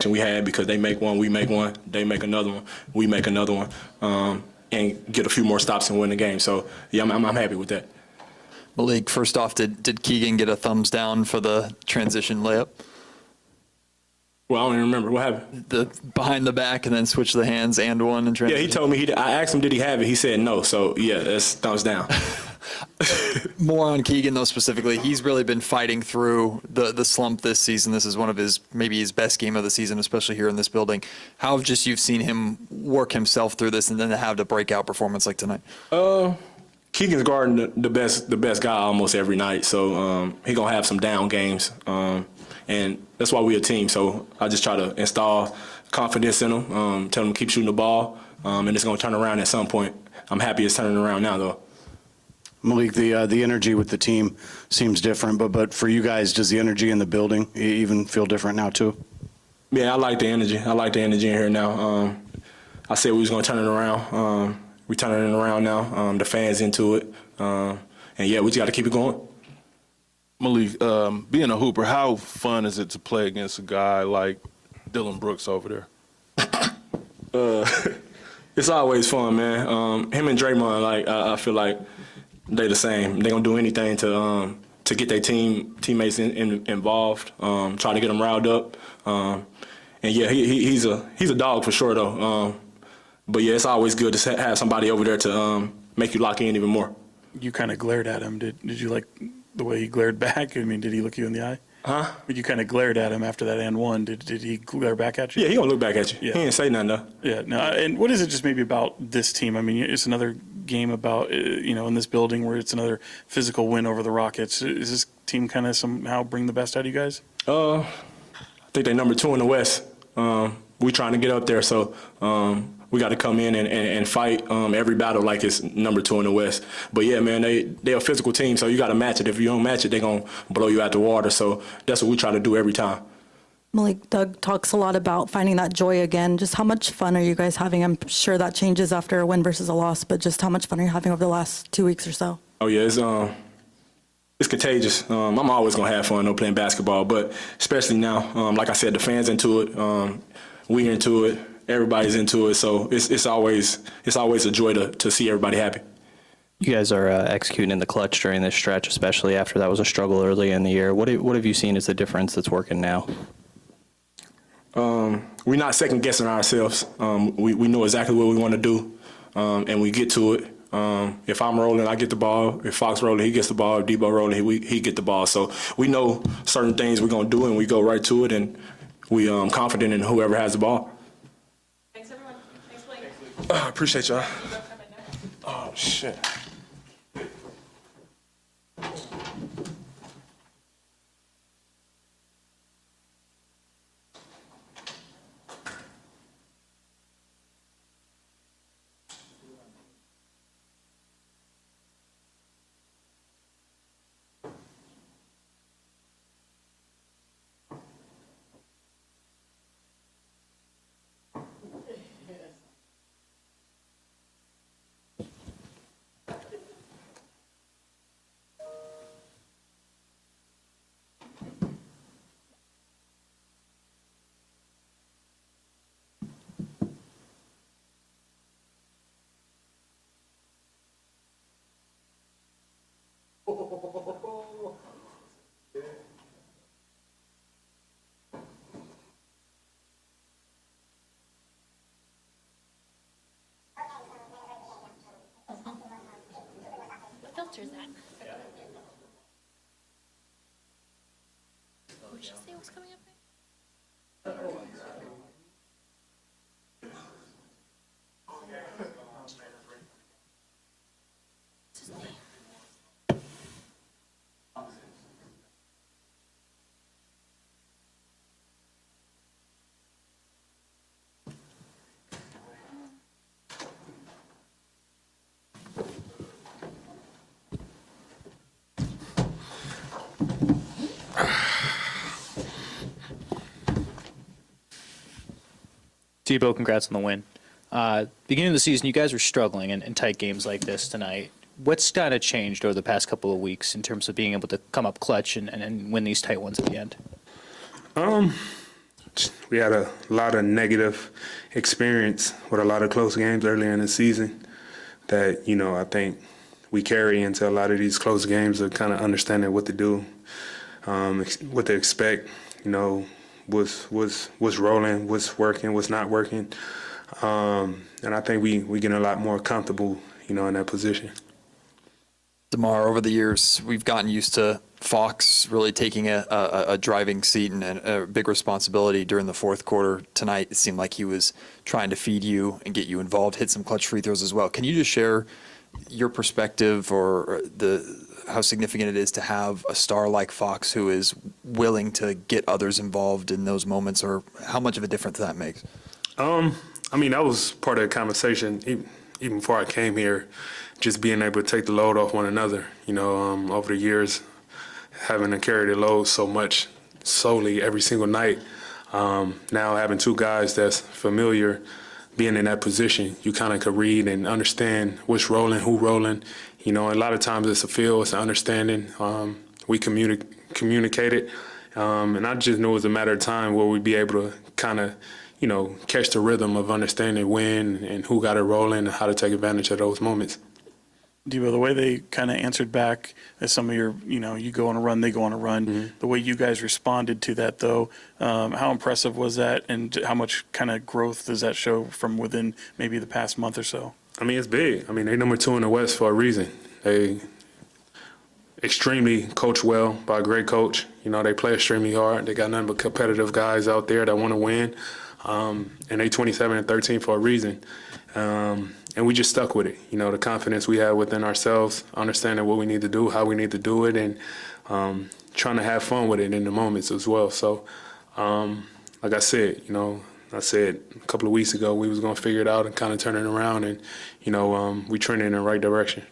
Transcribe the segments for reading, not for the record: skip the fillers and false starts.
we had because they make one, we make one, they make another one, we make another one, and get a few more stops and win the game. So, yeah, I'm happy with that. Malik, first off, did Keegan get a thumbs down for the transition layup? Well, I don't even remember. What happened? The behind the back and then switch the hands and one in transition? Yeah, he told me. I asked him, did he have it? He said no. So, yeah, that's thumbs down. More on Keegan, though, specifically. He's really been fighting through the slump this season. This is one of maybe his best game of the season, especially here in this building. How have you've seen him work himself through this and then to have the breakout performance like tonight? Keegan's guarding the best guy almost every night. So, he going to have some down games. And that's why we're a team. So I just try to install confidence in him, tell him to keep shooting the ball, and it's going to turn around at some point. I'm happy it's turning around now, though. Malik, the energy with the team seems different, but for you guys, does the energy in the building even feel different now too? Yeah, I like the energy. I like the energy in here now. I said we was going to turn it around. We're turning it around now. The fans into it. And, yeah, we just got to keep it going. Malik, being a hooper, how fun is it to play against a guy like Dylan Brooks over there? It's always fun, man. Him and Draymond, I feel like they the same. They gonna do anything to get their teammates involved. Try to get them riled up. And yeah, he's a dog for sure though. But yeah, it's always good to have somebody over there to make you lock in even more. You kind of glared at him. Did you like the way he glared back? I mean, did he look you in the eye? Huh? You kind of glared at him after that and one. Did he glare back at you? Yeah, he gonna look back at you. Yeah. He ain't say nothing though. Yeah. No. And what is it just maybe about this team? I mean, it's another game about in this building where it's another physical win over the Rockets. Is this team kind of somehow bring the best out of you guys? I think they're number 2 in the West. We trying to get up there, so we got to come in and fight every battle like it's number 2 in the West. But yeah, man, they're a physical team, so you got to match it. If you don't match it, they're gonna blow you out the water. So that's what we try to do every time. Malik, Doug talks a lot about finding that joy again. Just how much fun are you guys having? I'm sure that changes after a win versus a loss, but just how much fun are you having over the last 2 weeks or so? Oh yeah, it's contagious. I'm always gonna have fun playing basketball, but especially now, like I said, the fans into it, we into it, everybody's into it. So it's always a joy to see everybody happy. You guys are executing in the clutch during this stretch, especially after that was a struggle early in the year. What have you seen as the difference that's working now? We're not second guessing ourselves. We know exactly what we want to do, and we get to it. If I'm rolling, I get the ball. If Fox rolling, he gets the ball. If Debo rolling, he get the ball. So we know certain things we're gonna do, and we go right to it, and we confident in whoever has the ball. Thanks, everyone. Thanks, Blake. Appreciate y'all. Oh shit. What filter is that? What did you say was coming up there? What's his name? Debo, congrats on the win. Beginning of the season, you guys were struggling in tight games like this tonight. What's kind of changed over the past couple of weeks in terms of being able to come up clutch and win these tight ones at the end? we had a lot of negative experience with a lot of close games earlier in the season that, I think we carry into a lot of these close games of kind of understanding what to do, what to expect, what's rolling, what's working, what's not working. And I think we getting a lot more comfortable, in that position. DeMar, over the years, we've gotten used to Fox really taking a driving seat and a big responsibility during the fourth quarter. Tonight, it seemed like he was trying to feed you and get you involved, hit some clutch free throws as well. Can you just share your perspective or how significant it is to have a star like Fox who is willing to get others involved in those moments, or how much of a difference that makes? That was part of the conversation even before I came here, just being able to take the load off one another. Over the years, having to carry the load so much solely every single night. Now having two guys that's familiar, being in that position, you kind of could read and understand what's rolling, who rolling. A lot of times it's a feel, it's an understanding. We communicate it. And I just knew it was a matter of time where we'd be able to kind of, catch the rhythm of understanding when and who got it rolling and how to take advantage of those moments. Debo, the way they kind of answered back as some of your, you go on a run, they go on a run, the way you guys responded to that, though, how impressive was that, and how much kind of growth does that show from within maybe the past month or so? It's big. They're number 2 in the West for a reason. They extremely coach well by a great coach. They play extremely hard. They got nothing but competitive guys out there that want to win. And they 27-13 for a reason. And we just stuck with it. The confidence we have within ourselves, understanding what we need to do, how we need to do it, and trying to have fun with it in the moments as well. So, like I said, I said a couple of weeks ago we was going to figure it out and kind of turn it around, and, we trending in the right direction.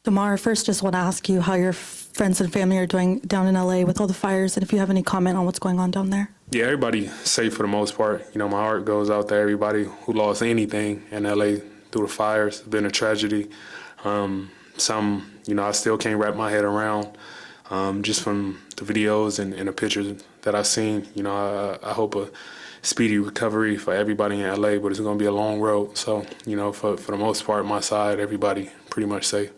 DeMar, first just want to ask you how your friends and family are doing down in LA with all the fires, and if you have any comment on what's going on down there. Yeah, everybody's safe for the most part. My heart goes out to everybody who lost anything in LA through the fires. It's been a tragedy. Some, I still can't wrap my head around just from the videos and the pictures that I've seen. I hope a speedy recovery for everybody in LA, but it's going to be a long road. So, for the most part, my side, everybody pretty much safe.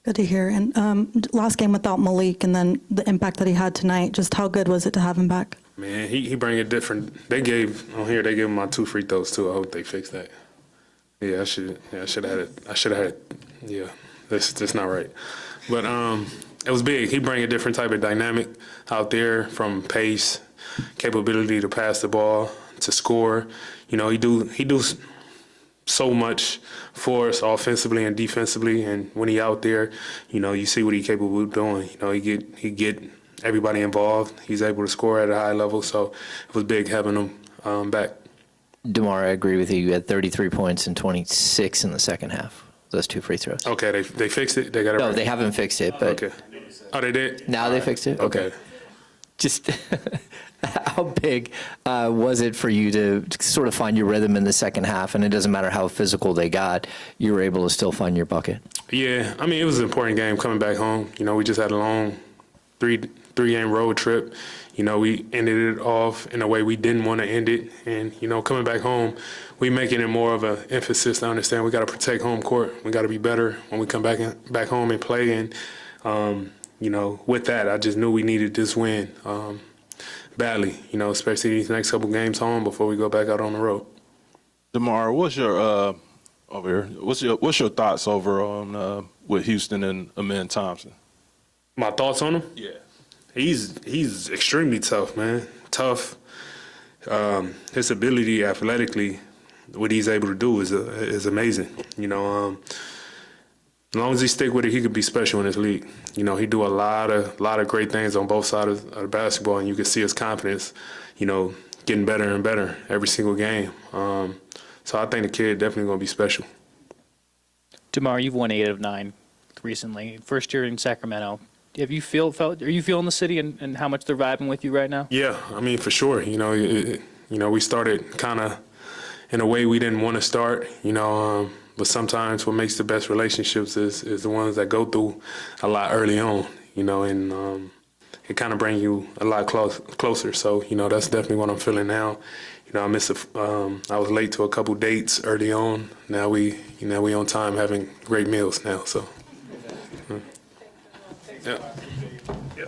Good to hear. And last game without Malik, and then the impact that he had tonight, just how good was it to have him back? Man, he bring it different. They gave him my 2 free throws too. I hope they fix that. Yeah, I should have had it. I should have had it. Yeah, that's not right. But it was big. He bring a different type of dynamic out there, from pace, capability to pass the ball, to score. He do so much for us offensively and defensively, and when he out there, you see what he's capable of doing. He get everybody involved. He's able to score at a high level, so it was big having him back. DeMar, I agree with you. You had 33 points and 26 in the second half. Those 2 free throws. Okay, they fixed it. They got it. No, right. they haven't fixed it, but Okay. Oh, they did. now they fixed it. Okay. Just how big was it for you to sort of find your rhythm in the second half? And it doesn't matter how physical they got, you were able to still find your bucket. Yeah, it was an important game coming back home. We just had a long three-game road trip. We ended it off in a way we didn't want to end it. And, coming back home, we making it more of an emphasis to understand we got to protect home court. We got to be better when we come back home and play. And, with that, I just knew we needed this win badly, especially these next couple games home before we go back out on the road. DeMar, what's your what's your thoughts over on with Houston and Amen Thompson? My thoughts on him? Yeah. He's extremely tough, man. Tough. His ability athletically, what he's able to do is amazing. As long as he stick with it, he could be special in this league. He do a lot of great things on both sides of the basketball, and you can see his confidence, getting better and better every single game. So I think the kid definitely going to be special. DeMar, you've won 8 out of 9 recently. First year in Sacramento. Are you feeling the city and how much they're vibing with you right now? Yeah, for sure. We started kind of in a way we didn't want to start. But sometimes what makes the best relationships is the ones that go through a lot early on. And it kind of brings you a lot closer. So, that's definitely what I'm feeling now. I I was late to a couple dates early on. Now we on time having great meals now. So, yeah. Yeah.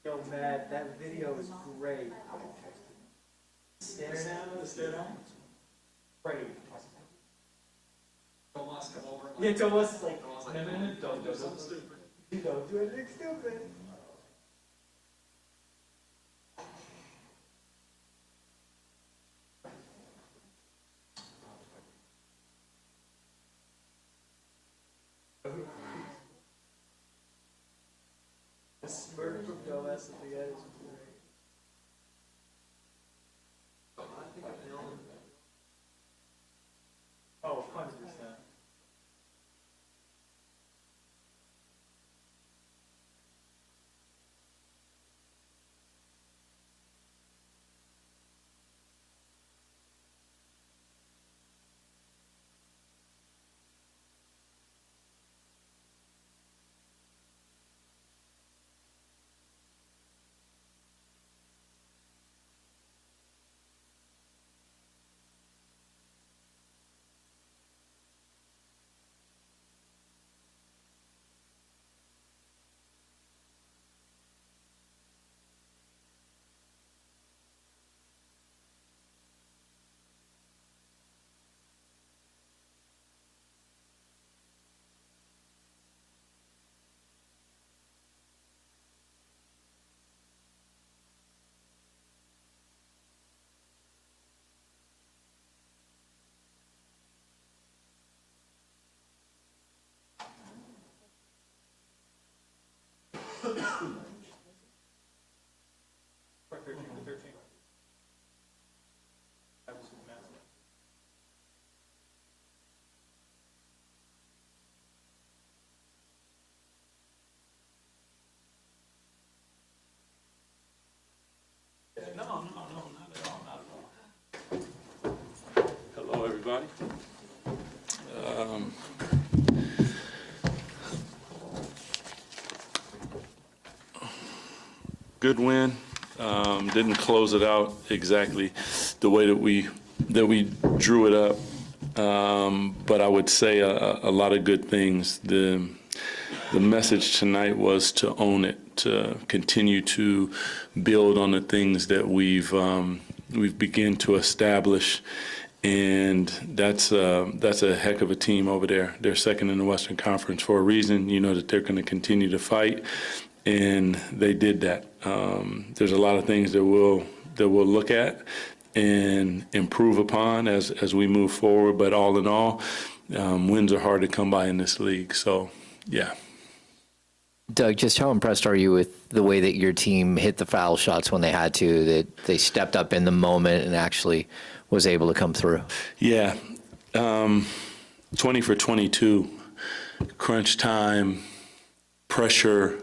Yo, Matt, that video is great. Stare down? Great. Yeah, Tomas is like, no, don't do something stupid. Don't do anything stupid. The smirk from Gomez at the end is great. I think I nailed it. Oh, 100%. everybody. Good win. Didn't close it out exactly the way that we drew it up, but I would say a lot of good things. The message tonight was to own it, to continue to build on the things that we've begun to establish. And that's a heck of a team over there. They're second in the Western Conference for a reason. You know that they're going to continue to fight, and they did that. There's a lot of things that we'll look at and improve upon as we move forward. But all in all, wins are hard to come by in this league. So, yeah. Doug, just how impressed are you with the way that your team hit the foul shots when they had to, that they stepped up in the moment and actually was able to come through? Yeah. 20 for 22, crunch time, pressure,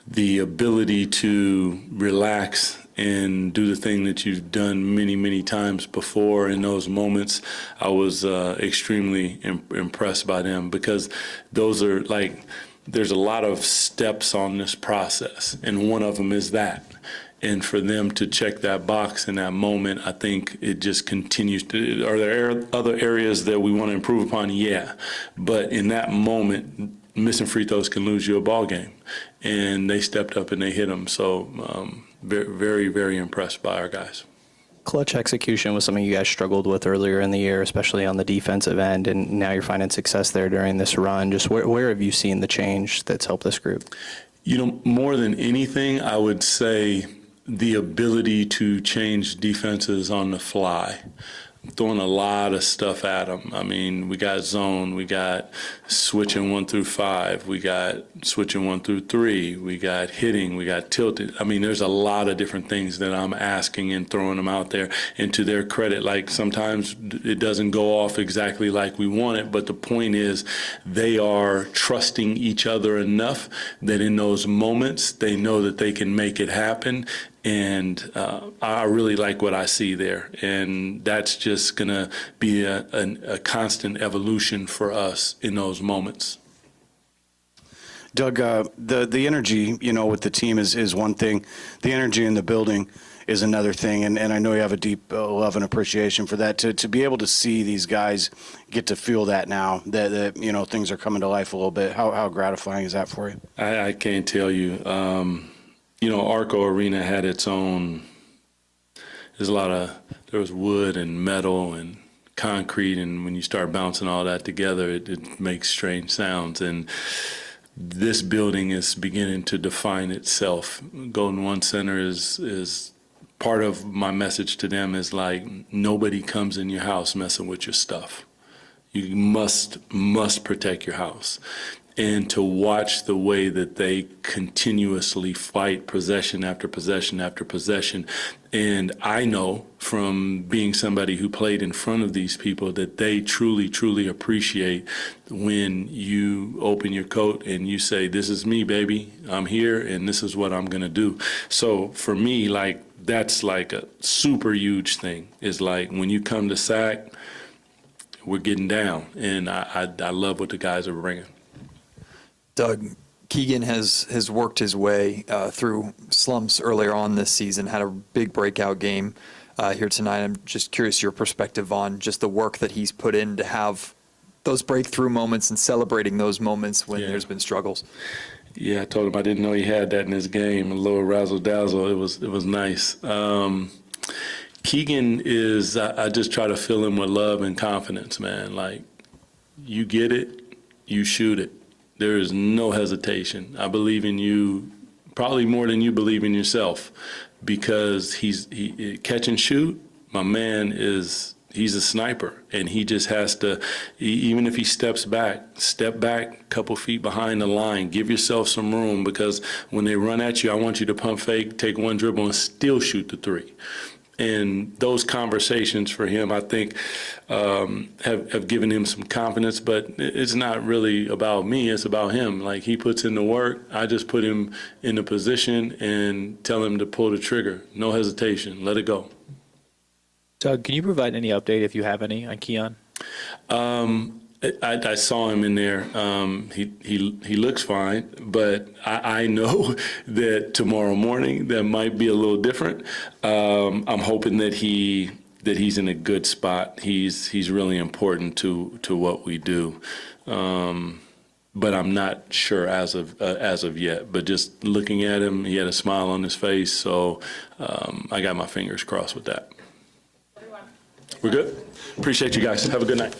the ability to relax and do the thing that you've done many, many times before. In those moments, I was extremely impressed by them, because those are like, there's a lot of steps on this process, and one of them is that. And for them to check that box in that moment, I think it just continues to. Are there other areas that we want to improve upon? Yeah. But in that moment, missing free throws can lose you a ball game. And they stepped up and they hit them. So very, very impressed by our guys. Clutch execution was something you guys struggled with earlier in the year, especially on the defensive end, and now you're finding success there during this run. Just where have you seen the change that's helped this group? You know, more than anything, I would say the ability to change defenses on the fly. Throwing a lot of stuff at them. I mean, we got zone, we got switching 1 through 5, we got switching 1 through 3, we got hitting, we got tilted. I mean, there's a lot of different things that I'm asking and throwing them out there. And to their credit, like, sometimes it doesn't go off exactly like we want it, but the point is they are trusting each other enough that in those moments they know that they can make it happen. And I really like what I see there. And that's just going to be a constant evolution for us in those moments. Doug, the energy, you know, with the team is one thing. The energy in the building is another thing. And I know you have a deep love and appreciation for that. To be able to see these guys get to feel that now, that you know, things are coming to life a little bit, how gratifying is that for you? I can't tell you. You know, Arco Arena had its own, there was wood and metal and concrete, and when you start bouncing all that together, it makes strange sounds. And this building is beginning to define itself. Golden One Center is part of my message to them is like, nobody comes in your house messing with your stuff. You must protect your house. And to watch the way that they continuously fight possession after possession after possession. And I know from being somebody who played in front of these people that they truly, truly appreciate when you open your coat and you say, this is me, baby. I'm here and this is what I'm going to do. So for me, like, that's like a super huge thing. Is like when you come to SAC, we're getting down. And I love what the guys are bringing. Doug, Keegan has worked his way through slumps earlier on this season, had a big breakout game here tonight. I'm just curious your perspective on just the work that he's put in to have those breakthrough moments and celebrating those moments when there's been struggles. Yeah, I told him I didn't know he had that in his game, a little razzle-dazzle. It was nice. Keegan is, I just try to fill him with love and confidence, man. Like, you get it, you shoot it. There is no hesitation. I believe in you probably more than you believe in yourself, because he catch and shoot. My man he's a sniper, and he just has to, even if he step back a couple feet behind the line, give yourself some room, because when they run at you, I want you to pump fake, take one dribble, and still shoot the three. And those conversations for him, I think, have given him some confidence. But it's not really about me. It's about him. Like, he puts in the work. I just put him in a position and tell him to pull the trigger. No hesitation. Let it go. Doug, can you provide any update, if you have any, on Keon? I saw him in there. He looks fine, but I know that tomorrow morning that might be a little different. I'm hoping that he's in a good spot. He's really important to what we do. But I'm not sure as of yet. But just looking at him, he had a smile on his face, so I got my fingers crossed with that. We're good. Appreciate you guys. Have a good night.